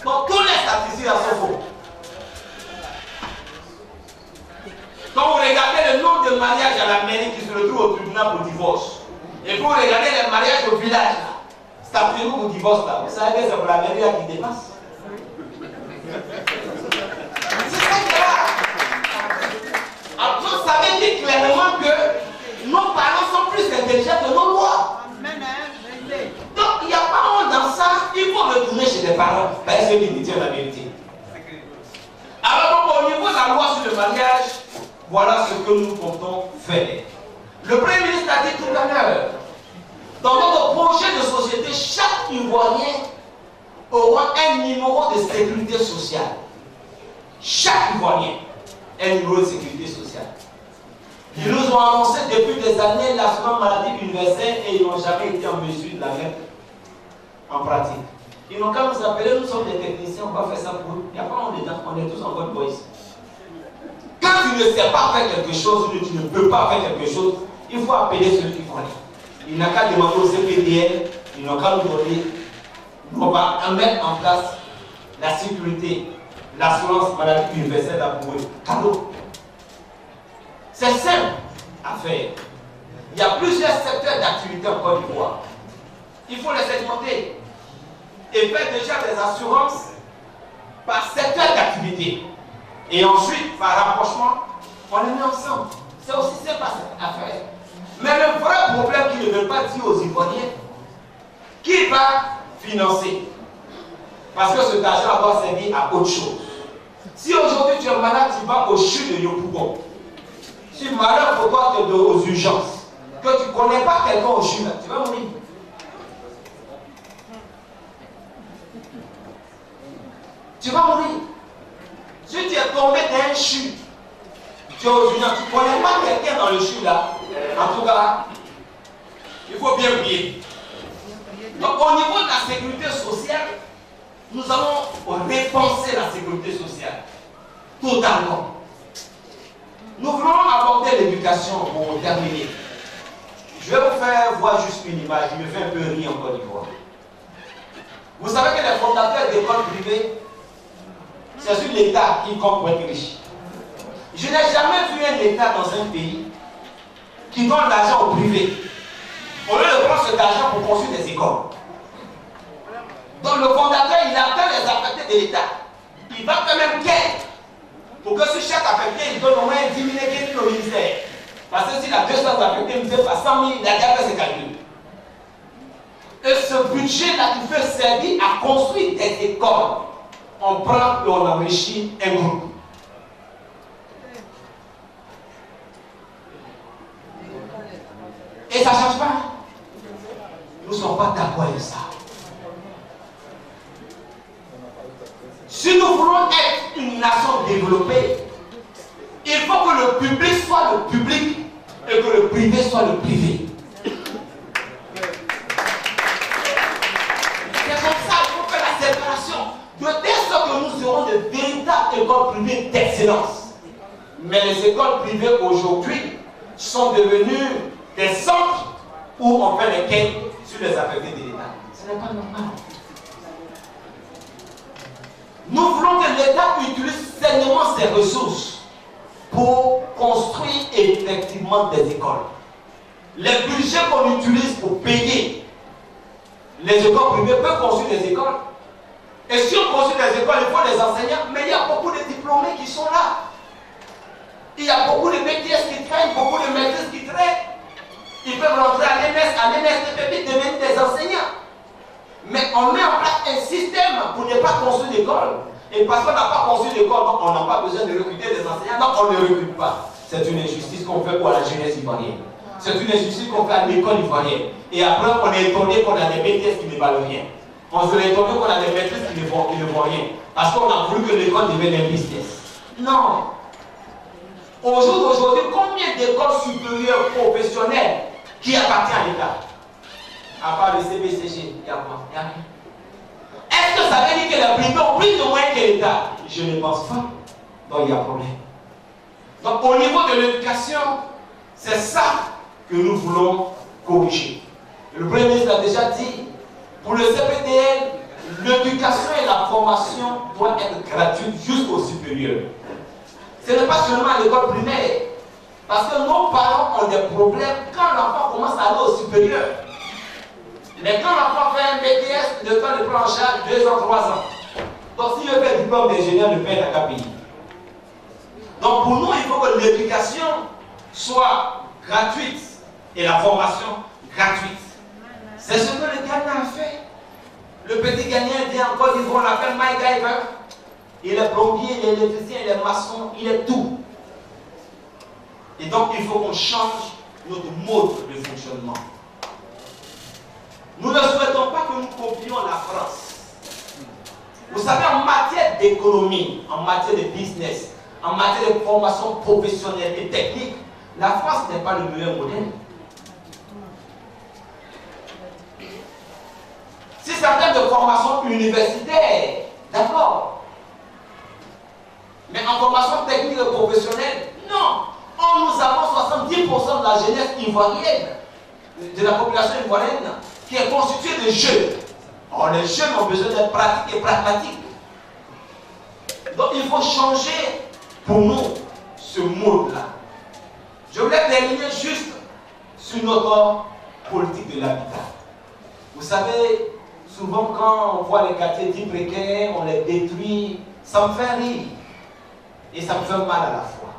S3: Donc tous les statistiques sont faux. Quand vous regardez le nombre de mariages à la mairie qui se retrouvent au tribunal pour divorce, et puis vous regardez les mariages au village, c'est après nous pour divorce là. Vous savez que c'est pour la mairie là qui dépasse. C'est ça qui est là. Alors ça veut dire clairement que nos parents sont plus intelligents que nos lois. Donc il n'y a pas honte dans ça, il faut retourner chez les parents. Parce qu'ils disent la vérité. Alors donc, au niveau de la loi sur le mariage, voilà ce que nous comptons faire. Le Premier ministre a dit tout à l'heure, dans notre projet de société, chaque Ivoirien aura un numéro de sécurité sociale. Chaque Ivoirien a un numéro de sécurité sociale. Ils nous ont annoncé depuis des années l'assurance maladie universelle et ils n'ont jamais été en mesure de la mettre en pratique. Ils n'ont qu'à nous appeler, nous sommes des techniciens, on va faire ça pour eux. Il n'y a pas honte dedans, on est tous en bonne voie ici. Quand tu ne sais pas faire quelque chose, ou tu ne peux pas faire quelque chose, il faut appeler celui qui connaît. Il n'a qu'à demander au CPDL, ils n'ont qu'à nous donner. On va mettre en place la sécurité, l'assurance maladie universelle pour eux. Cadeau. C'est simple à faire. Il y a plusieurs secteurs d'activité en Côte d'Ivoire. Il faut les segmenter et faire déjà des assurances par secteur d'activité. Et ensuite, par rapprochement, on les met ensemble. C'est aussi simple à faire. Mais le vrai problème qu'ils ne veulent pas dire aux Ivoiriens, qui va financer? Parce que cet argent doit servir à autre chose. Si aujourd'hui tu es malade, tu vas au CHU de Yopougon. Si tu es malade pour toi, tu es aux urgences. Que tu ne connais pas quelqu'un au CHU, tu vas mourir. Tu vas mourir. Si tu es tombé d'un CHU, tu es aux urgences, tu ne connais pas quelqu'un dans le CHU là, en tout cas, il faut bien prier. Donc au niveau de la sécurité sociale, nous allons repenser la sécurité sociale. Totalement. Nous voulons aborder l'éducation pour terminer. Je vais vous faire voir juste une image, il me fait un peu rire en Côte d'Ivoire. Vous savez que les fondateurs d'écoles privées, c'est sur l'État qui compte pour être riche. Je n'ai jamais vu un État dans un pays qui donne l'argent au privé. Au lieu de prendre cet argent pour construire des écoles. Donc le fondateur, il attend les affectés de l'État. Il va quand même quête pour que sur chaque affecté, il donne au moins 10 000 et au ministère. Parce que s'il a 200 affectés, il ne fait pas 100 000, il a déjà fait ses calculs. Et ce budget-là qui peut servir à construire des écoles, on prend et on enrichit un groupe. Et ça ne change pas. Nous ne sommes pas d'accord avec ça. Si nous voulons être une nation développée, il faut que le public soit le public et que le privé soit le privé. C'est comme ça qu'il faut faire la séparation. De telle sorte que nous serons de véritables écoles privées d'excellence. Mais les écoles privées aujourd'hui sont devenues des centres où on fait les quêtes sur les affectés de l'État. Ce n'est pas normal. Nous voulons que l'État utilise sainement ses ressources pour construire effectivement des écoles. Les budgets qu'on utilise pour payer les écoles privées peuvent construire des écoles. Et si on construit des écoles, il faut des enseignants, mais il y a beaucoup de diplômés qui sont là. Il y a beaucoup de BTS qui traînent, beaucoup de maîtrises qui traînent. Ils peuvent rentrer à l'NSTP, devenir des enseignants. Mais on met en place un système pour ne pas construire d'école. Et parce qu'on n'a pas construit d'école, donc on n'a pas besoin de recruter des enseignants, donc on ne recrute pas. C'est une injustice qu'on fait pour la jeunesse ivoirienne. C'est une injustice qu'on fait à l'école ivoirienne. Et après, on est étonné qu'on a des BTS qui ne valent rien. On se est étonné qu'on a des maîtrises qui ne vont rien. Parce qu'on a voulu que l'école devienne un business. Non. Au jour d'aujourd'hui, combien d'écoles supérieures professionnelles qui appartiennent à l'État? À part le CBCG, il y a quoi? Il n'y a rien. Est-ce que ça veut dire que les privés ont plus de moyens que l'État? Je ne pense pas. Donc il y a problème. Donc au niveau de l'éducation, c'est ça que nous voulons corriger. Le Premier ministre a déjà dit, pour le CPDL, l'éducation et la formation doivent être gratuites jusqu'au supérieur. Ce n'est pas seulement à l'école primaire. Parce que nos parents ont des problèmes quand l'enfant commence à aller au supérieur. Mais quand l'enfant fait un BTS, le temps de prendre en charge 2 ans, 3 ans. Donc s'il veut faire diplôme d'ingénieur, ne paye qu'à payer. Donc pour nous, il faut que l'éducation soit gratuite et la formation gratuite. C'est ce que le Ghana a fait. Le petit Ghanéen vient en Côte d'Ivoire, on l'appelle MacGyver. Il est plombier, il est électricien, il est maçon, il est tout. Et donc il faut qu'on change notre mode de fonctionnement. Nous ne souhaitons pas que nous copions la France. Vous savez, en matière d'économie, en matière de business, en matière de formation professionnelle et technique, la France n'est pas le meilleur modèle. Si c'est en termes de formation universitaire, d'accord. Mais en formation technique et professionnelle, non. Or, nous avons 70% de la jeunesse ivoirienne, de la population ivoirienne, qui est constituée de jeunes. Or, les jeunes ont besoin d'être pratiques et pragmatiques. Donc, il faut changer pour nous ce mode-là. Je voulais terminer juste sur notre politique de l'habitat. Vous savez, souvent quand on voit les quartiers dits précaires, on les détruit, ça me fait rire. Et ça me fait mal à la fois.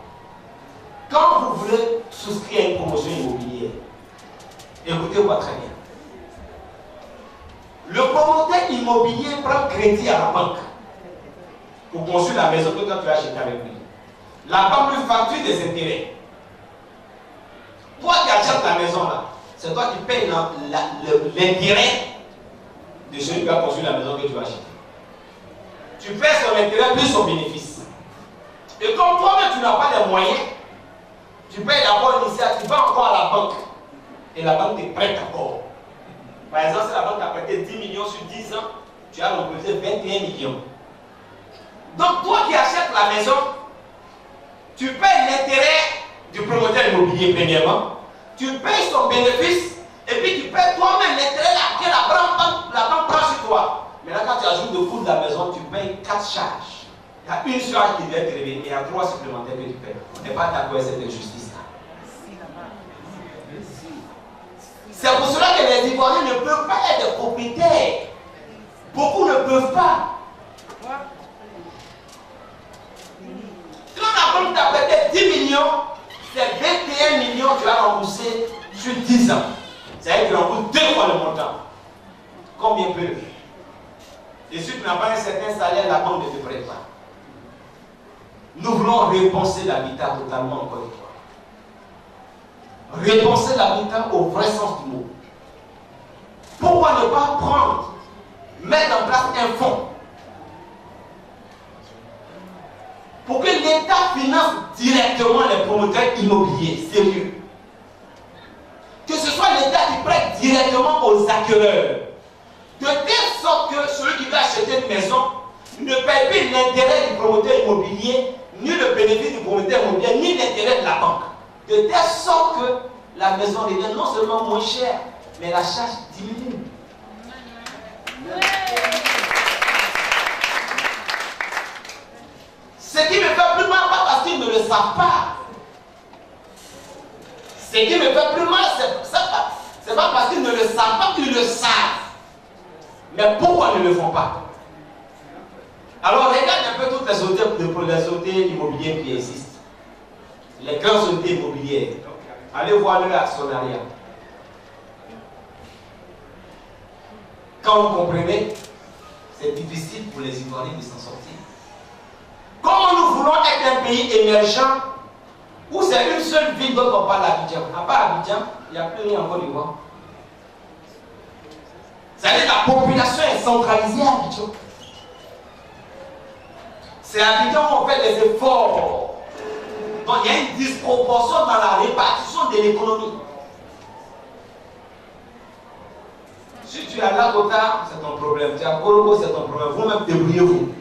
S3: Quand vous voulez souscrire à une promotion immobilière, écoutez-moi très bien. Le promoteur immobilier prend crédit à la banque pour construire la maison que toi tu as achetée avec lui. La banque lui facture des intérêts. Toi qui achètes la maison là, c'est toi qui payes l'intérêt de celui qui a construit la maison que tu vas acheter. Tu payes son intérêt plus son bénéfice. Et comme toi-même tu n'as pas les moyens, tu payes d'abord l'initiative, tu vas encore à la banque. Et la banque te prête encore. Par exemple, si la banque t'a prêté 10 millions sur 10 ans, tu as remboursé 21 millions. Donc toi qui achètes la maison, tu payes l'intérêt du promoteur immobilier premièrement, tu payes son bénéfice, et puis tu payes toi-même l'intérêt que la banque prend sur toi. Maintenant quand tu ajoutes le coût de la maison, tu payes 4 charges. Il y a une charge qui doit être révélée, et il y a 3 supplémentaires que tu payes. On n'est pas d'accord avec cette injustice-là. C'est pour cela que les Ivoiriens ne peuvent pas être des propriétaires. Beaucoup ne peuvent pas. Quand la banque t'a prêté 10 millions, c'est 21 millions que tu as remboursé sur 10 ans. C'est-à-dire que tu rembourses 2 fois le montant. Combien peu? Et si tu n'as pas un certain salaire, la banque ne te prête pas. Nous voulons repenser l'habitat totalement en Côte d'Ivoire. Repenser l'habitat au vrai sens du mot. Pourquoi ne pas mettre en place un fonds pour que l'État finance directement les promoteurs immobiliers sérieux? Que ce soit l'État qui prête directement aux acquéreurs, de telle sorte que celui qui veut acheter une maison ne paye plus l'intérêt du promoteur immobilier, ni le bénéfice du promoteur immobilier, ni l'intérêt de la banque. De telle sorte que la maison devient non seulement moins chère, mais la charge diminue. Ce qui me fait plus mal, pas parce qu'ils ne le savent pas. Ce qui me fait plus mal, c'est pas parce qu'ils ne le savent pas qu'ils le savent. Mais pourquoi ils ne le font pas? Alors regarde un peu toutes les sociétés immobilières qui existent. Les grandes sociétés immobilières. Allez voir leur actionnariat. Quand vous comprenez, c'est difficile pour les Ivoiriens de s'en sortir. Comment nous voulons être un pays émergent où c'est une seule ville dont on parle à Abidjan? À part Abidjan, il n'y a plus rien en Côte d'Ivoire. C'est-à-dire que la population est centralisée à Abidjan. C'est à Abidjan où on fait des efforts. Donc il y a une disproportion dans la répartition de l'économie. Si tu es à Lakota, c'est ton problème. Tu es à Korogo, c'est ton problème. Vous-même, débrouillez-vous.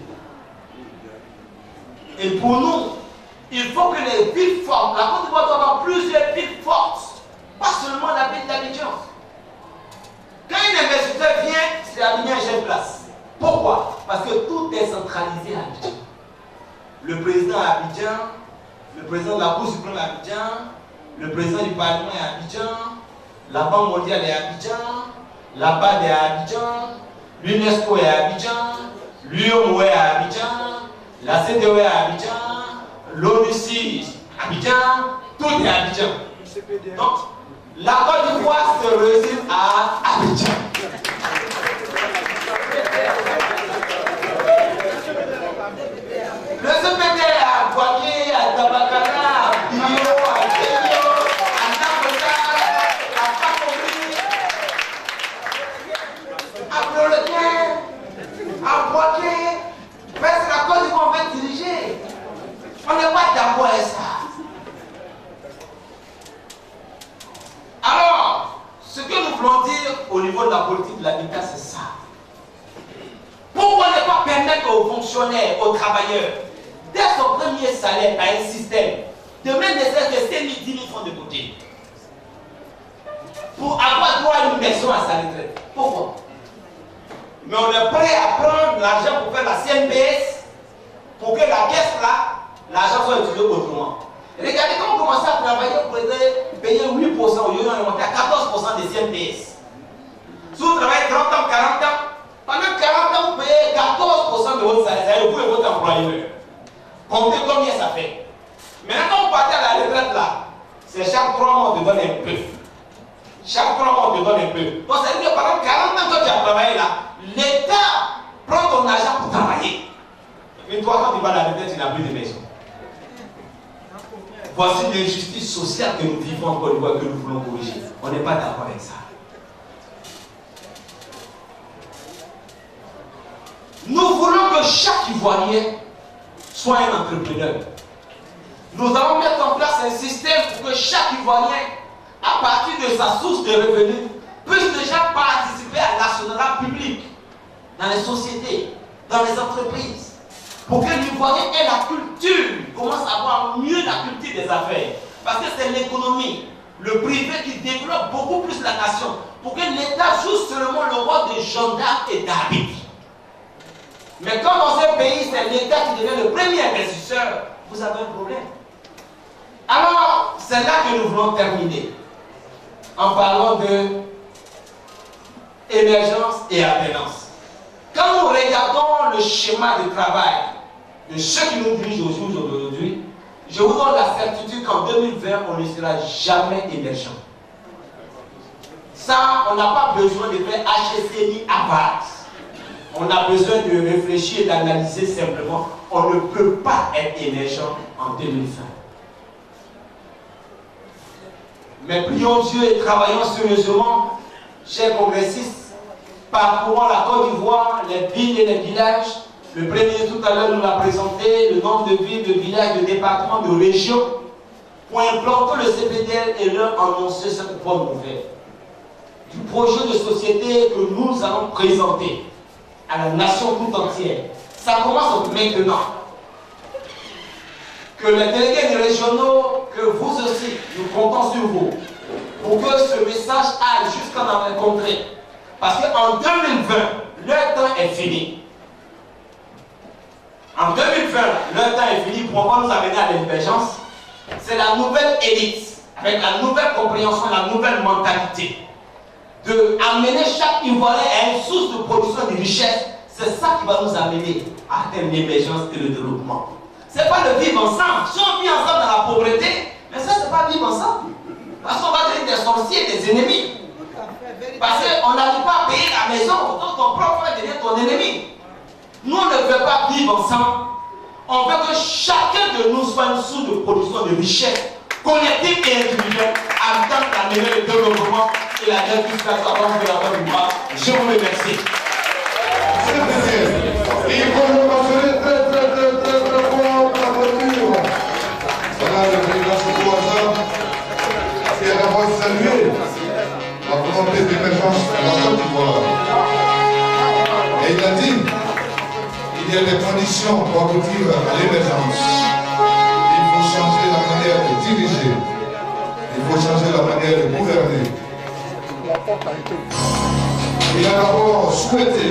S3: Et pour nous, il faut que les villes fortes, la Côte d'Ivoire doit avoir plusieurs villes fortes, pas seulement la ville d'Abidjan. Quand un investisseur vient, c'est Abidjan et j'ai place. Pourquoi? Parce que tout est centralisé à Abidjan. Le président à Abidjan, le président de la Cour suprême à Abidjan, le président du Parlement est à Abidjan, la Banque mondiale est à Abidjan, la BAD est à Abidjan, l'UNESCO est à Abidjan, l'UOMO est à Abidjan, la CDO est à Abidjan, l'ONU à Abidjan, tout est à Abidjan. Donc, la Côte d'Ivoire se résume à Abidjan. Le CPD est à Boaké, à Tabakana, à Bio, à Génio, à Nakota, à Pakobi, à Blolequin, à Boaké. Mais c'est la Côte d'Ivoire qu'on veut diriger. On n'est pas d'accord avec ça. Alors, ce que nous voulons dire au niveau de la politique de l'habitat, c'est ça. Pourquoi ne pas permettre aux fonctionnaires, aux travailleurs, dès son premier salaire, à un système de même nécessaire de 5 000, 10 000 francs de côté pour avoir droit à une maison à sa retraite? Pourquoi? Mais on est prêt à prendre l'argent pour faire la CNPS, pour que la caisse là, l'argent soit utilisé autrement. Regardez quand on commence à travailler, vous pouvez payer 8%, au lieu d'en monter à 14% des CNPS. Si vous travaillez 30 ans, 40 ans, pendant 40 ans, vous payez 14% de votre salaire, vous et votre employeur. Comptez combien ça fait. Maintenant, quand vous partez à la retraite là, c'est chaque 3 mois on te donne un peu. Chaque 3 mois on te donne un peu. Donc ça veut dire que pendant 40 ans que tu as travaillé là, l'État prend ton argent pour travailler. Mais toi, quand tu vas à la retraite, tu n'as plus de maison. Voici l'injustice sociale que nous vivons en Côte d'Ivoire, que nous voulons corriger. On n'est pas d'accord avec ça. Nous voulons que chaque Ivoirien soit un entrepreneur. Nous allons mettre en place un système pour que chaque Ivoirien, à partir de sa source de revenus, puisse déjà participer à l'actionnariat public, dans les sociétés, dans les entreprises, pour que l'Ivoirien ait la culture, commence à avoir mieux la culture des affaires. Parce que c'est l'économie, le privé qui développe beaucoup plus la nation, pour que l'État joue seulement le rôle de gendarme et d'arbitre. Mais quand dans un pays, c'est l'État qui devient le premier investisseur, vous avez un problème. Alors, c'est là que nous voulons terminer, en parlant de émergence et alternance. Quand nous regardons le schéma de travail de ceux qui nous dirigent aujourd'hui, je vous donne la certitude qu'en 2020, on ne sera jamais émergent. Ça, on n'a pas besoin de faire HSC ni AVAT. On a besoin de réfléchir et d'analyser simplement. On ne peut pas être émergent en 2020. Mais prions Dieu et travaillons sérieusement, chers congressistes, parcourons la Côte d'Ivoire, les villes et les villages. Le Premier ministre tout à l'heure nous l'a présenté, le nombre de villes, de villages, de départements, de régions, pour implanter le CPDL et leur annoncer cette bonne nouvelle. Du projet de société que nous allons présenter à la nation tout entière. ça commence maintenant. Que les délégués régionaux, que vous aussi, nous comptons sur vous, pour que ce message aille jusqu'à la rencontrer. Parce qu'en 2020, leur temps est fini. En 2020, leur temps est fini pour pouvoir nous amener à l'émergence. C'est la nouvelle élite, avec la nouvelle compréhension, la nouvelle mentalité, de amener chaque Ivoirien à une source de production de richesse. C'est ça qui va nous amener à atteindre l'émergence et le développement. Ce n'est pas le vivre ensemble. Si on vit ensemble dans la pauvreté, mais ça, c'est pas vivre ensemble. Parce qu'on va devenir des sorciers, des ennemis. Parce qu'on n'arrive pas à payer la maison, donc ton propre frère devient ton ennemi. Nous, on ne veut pas vivre ensemble. On veut que chacun de nous soit une source de production de richesse, collective et individuelle, habitant la meilleure de développement et la justification avant de la bonne voie. Je vous remercie.
S1: Il faut le mentionner très fort pour la voiture. Voilà le président Soukouassa qui a d'abord salué la volonté d'émergence de la Côte d'Ivoire. Et il a dit il y a des conditions pour aboutir à l'émergence. Il faut changer la manière de diriger. Il faut changer la manière de gouverner. Il a d'abord souhaité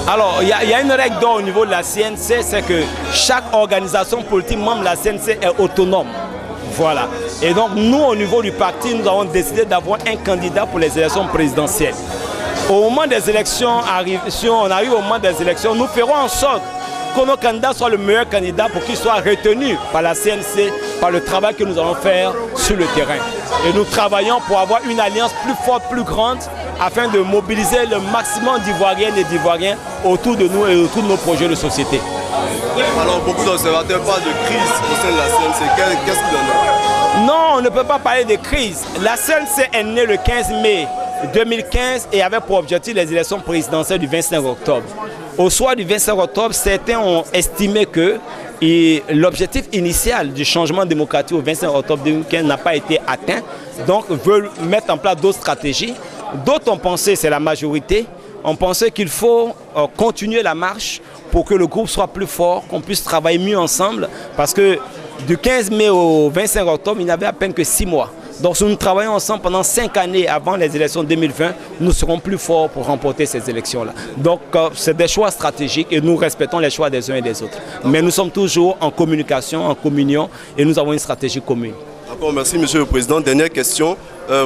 S4: Alors, il y a une règle d'or au niveau de la CNC, c'est que chaque organisation politique membre de la CNC est autonome. Voilà. Et donc, nous, au niveau du parti, nous avons décidé d'avoir un candidat pour les élections présidentielles. Au moment des élections, si on arrive au moment des élections, nous ferons en sorte que nos candidats soient le meilleur candidat pour qu'ils soient retenus par la CNC, par le travail que nous allons faire sur le terrain. Et nous travaillons pour avoir une alliance plus forte, plus grande, afin de mobiliser le maximum d'Ivoiriennes et d'Ivoiriens autour de nous et autour de nos projets de société.
S5: Alors beaucoup d'observateurs parlent de crise au sein de la CNC. Qu'est-ce qu'il en est?
S4: Non, on ne peut pas parler de crise. La CNC est née le 15 mai 2015 et avait pour objectif les élections présidentielles du 25 octobre. Au soir du 25 octobre, certains ont estimé que l'objectif initial du changement démocratique au 25 octobre 2015 n'a pas été atteint, donc veulent mettre en place d'autres stratégies. D'autres ont pensé, c'est la majorité, ont pensé qu'il faut continuer la marche pour que le groupe soit plus fort, qu'on puisse travailler mieux ensemble, parce que du 15 mai au 25 octobre, il n'y avait à peine que 6 mois. Donc si nous travaillons ensemble pendant 5 années avant les élections 2020, nous serons plus forts pour remporter ces élections-là. Donc c'est des choix stratégiques et nous respectons les choix des uns et des autres. Mais nous sommes toujours en communication, en communion et nous avons une stratégie commune.
S5: D'accord, merci Monsieur le Président. Dernière question.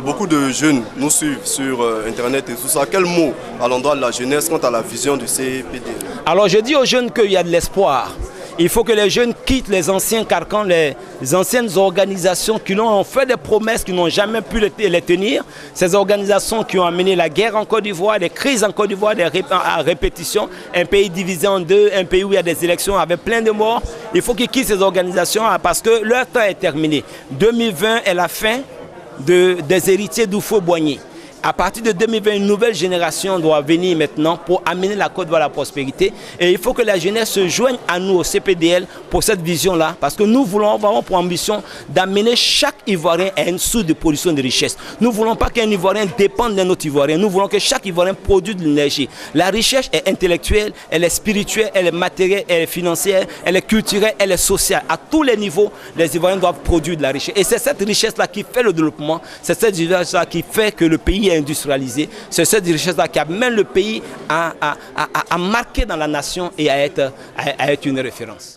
S5: Beaucoup de jeunes nous suivent sur Internet et tout ça. Quel mot à l'endroit de la jeunesse quant à la vision du CPDL? Alors je dis aux jeunes qu'il y a de l'espoir. Il faut que les jeunes quittent les anciens carcans, les anciennes organisations qui ont fait des promesses qui n'ont jamais pu les tenir. Ces organisations qui ont amené la guerre en Côte d'Ivoire, des crises en Côte d'Ivoire, à répétition, un pays divisé en deux, un pays où il y a des élections avec plein de morts. Il faut qu'ils quittent ces organisations parce que leur temps est terminé. 2020 est la fin des héritiers d'Oufo-Boigny. À partir de 2020, une nouvelle génération doit venir maintenant pour amener la Côte d'Ivoire à la prospérité. Et il faut que la jeunesse se joigne à nous, au CPDL, pour cette vision-là. Parce que nous voulons avoir pour ambition d'amener chaque Ivoirien à une source de production de richesse. Nous ne voulons pas qu'un Ivoirien dépende d'un autre Ivoirien. Nous voulons que chaque Ivoirien produise de l'énergie. La richesse est intellectuelle, elle est spirituelle, elle est matérielle, elle est financière, elle est culturelle, elle est sociale. À tous les niveaux, les Ivoiriens doivent produire de la richesse. Et c'est cette richesse-là qui fait le développement. C'est cette richesse-là qui fait que le pays est industrialisé. C'est cette richesse-là qui amène le pays à marquer dans la nation et à être une référence.